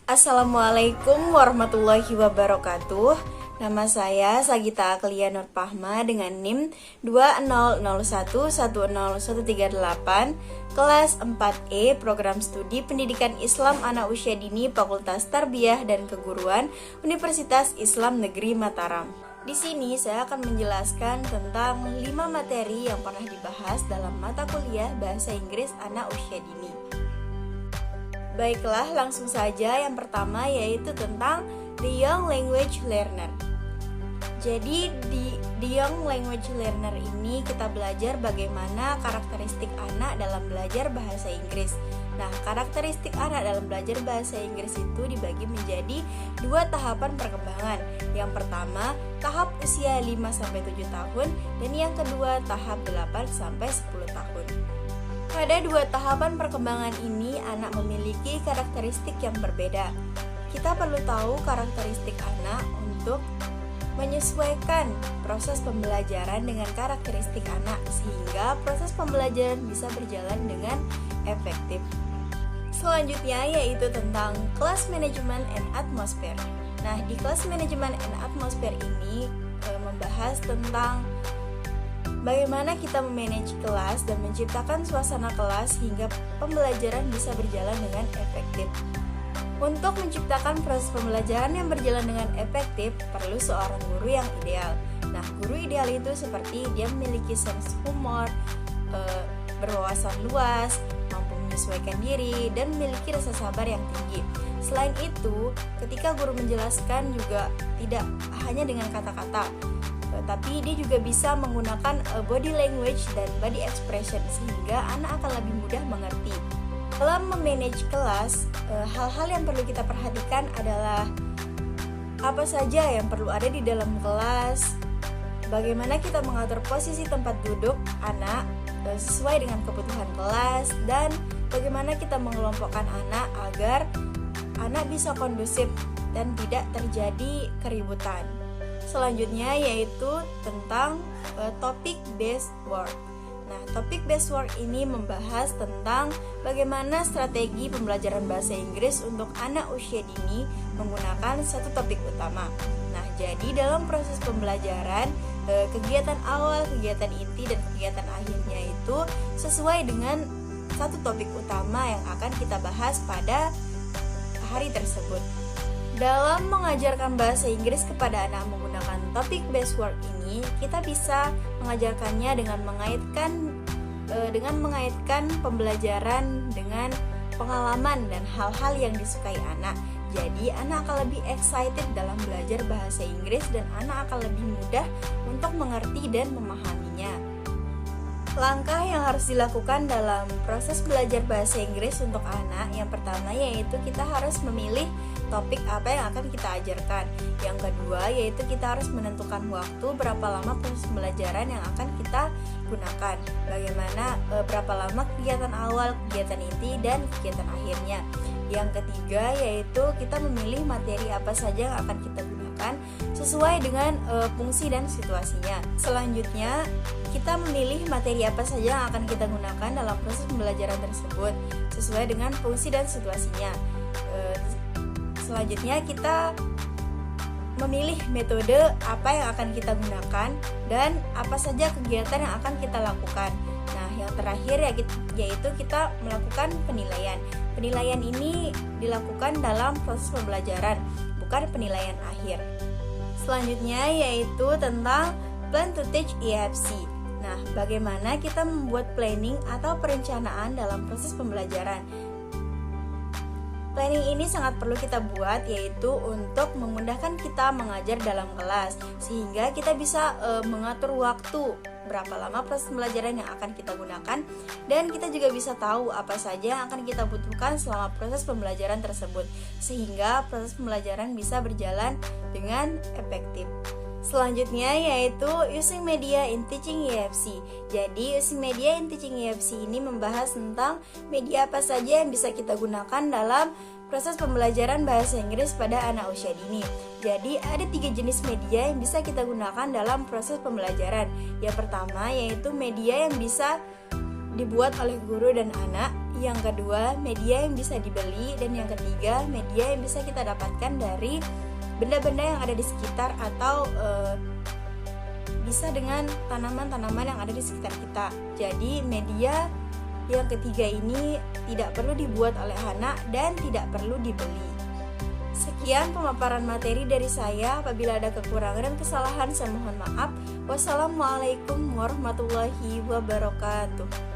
Assalamualaikum warahmatullahi wabarakatuh. Nama saya Sagita Aklia Nurpahma dengan NIM 2001101138, kelas 4E, Program Studi Pendidikan Islam Anak Usia Dini, Fakultas Tarbiyah dan Keguruan, Universitas Islam Negeri Mataram. Di sini saya akan menjelaskan tentang 5 materi yang pernah dibahas dalam mata kuliah Bahasa Inggris Anak Usia Dini. Baiklah, langsung saja. Yang pertama yaitu tentang The Young Language Learner. Jadi di The Young Language Learner ini kita belajar bagaimana karakteristik anak dalam belajar bahasa Inggris. Nah, karakteristik anak dalam belajar bahasa Inggris itu dibagi menjadi 2 tahapan perkembangan. Yang pertama, tahap usia 5-7 tahun, dan yang kedua tahap 8-10 tahun. Pada 2 tahapan perkembangan ini, anak memiliki karakteristik yang berbeda. Kita perlu tahu karakteristik anak untuk menyesuaikan proses pembelajaran dengan karakteristik anak, sehingga proses pembelajaran bisa berjalan dengan efektif. Selanjutnya yaitu tentang Class Management and Atmosphere. Nah, di Class Management and Atmosphere ini membahas tentang bagaimana kita memanage kelas dan menciptakan suasana kelas hingga pembelajaran bisa berjalan dengan efektif. Untuk menciptakan proses pembelajaran yang berjalan dengan efektif, perlu seorang guru yang ideal. Nah, guru ideal itu seperti dia memiliki sense humor, berwawasan luas, mampu menyesuaikan diri, dan memiliki rasa sabar yang tinggi. Selain itu, ketika guru menjelaskan juga tidak hanya dengan kata-kata, tapi dia juga bisa menggunakan body language dan body expression sehingga anak akan lebih mudah mengerti. Dalam memanage kelas, hal-hal yang perlu kita perhatikan adalah apa saja yang perlu ada di dalam kelas, bagaimana kita mengatur posisi tempat duduk anak sesuai dengan kebutuhan kelas, dan bagaimana kita mengelompokkan anak agar anak bisa kondusif dan tidak terjadi keributan. Selanjutnya yaitu tentang topic based work. Nah, topic based work ini membahas tentang bagaimana strategi pembelajaran bahasa Inggris untuk anak usia dini menggunakan satu topik utama. Nah, jadi dalam proses pembelajaran, kegiatan awal, kegiatan inti, dan kegiatan akhirnya itu sesuai dengan satu topik utama yang akan kita bahas pada hari tersebut. Dalam mengajarkan bahasa Inggris kepada anak menggunakan topic based work ini, kita bisa mengajarkannya dengan mengaitkan pembelajaran dengan pengalaman dan hal-hal yang disukai anak. Jadi anak akan lebih excited dalam belajar bahasa Inggris dan anak akan lebih mudah untuk mengerti dan memahaminya. Langkah yang harus dilakukan dalam proses belajar bahasa Inggris untuk anak, yang pertama yaitu kita harus memilih topik apa yang akan kita ajarkan. Yang kedua yaitu kita harus menentukan waktu berapa lama proses pembelajaran yang akan kita gunakan. Bagaimana berapa lama kegiatan awal, kegiatan inti, dan kegiatan akhirnya. Yang ketiga yaitu kita memilih materi apa saja yang akan kita gunakan sesuai dengan fungsi dan situasinya. Selanjutnya kita memilih materi apa saja yang akan kita gunakan dalam proses pembelajaran tersebut sesuai dengan fungsi dan situasinya. Selanjutnya kita memilih metode apa yang akan kita gunakan dan apa saja kegiatan yang akan kita lakukan. Nah, yang terakhir yaitu kita melakukan penilaian. Penilaian ini dilakukan dalam proses pembelajaran, bukan penilaian akhir. Selanjutnya yaitu tentang Plan to Teach EFC. Nah, bagaimana kita membuat planning atau perencanaan dalam proses pembelajaran. Planning ini sangat perlu kita buat, yaitu untuk memudahkan kita mengajar dalam kelas, sehingga kita bisa mengatur waktu berapa lama proses pembelajaran yang akan kita gunakan, dan kita juga bisa tahu apa saja yang akan kita butuhkan selama proses pembelajaran tersebut, sehingga proses pembelajaran bisa berjalan dengan efektif. Selanjutnya yaitu Using Media in Teaching EFC. Jadi Using Media in Teaching EFC ini membahas tentang media apa saja yang bisa kita gunakan dalam proses pembelajaran bahasa Inggris pada anak usia dini. Jadi ada 3 jenis media yang bisa kita gunakan dalam proses pembelajaran. Yang pertama yaitu media yang bisa dibuat oleh guru dan anak. Yang kedua, media yang bisa dibeli. Dan yang ketiga, media yang bisa kita dapatkan dari benda-benda yang ada di sekitar atau bisa dengan tanaman-tanaman yang ada di sekitar kita. Jadi media yang ketiga ini tidak perlu dibuat oleh anak dan tidak perlu dibeli. Sekian pemaparan materi dari saya. Apabila ada kekurangan dan kesalahan, saya mohon maaf. Wassalamualaikum warahmatullahi wabarakatuh.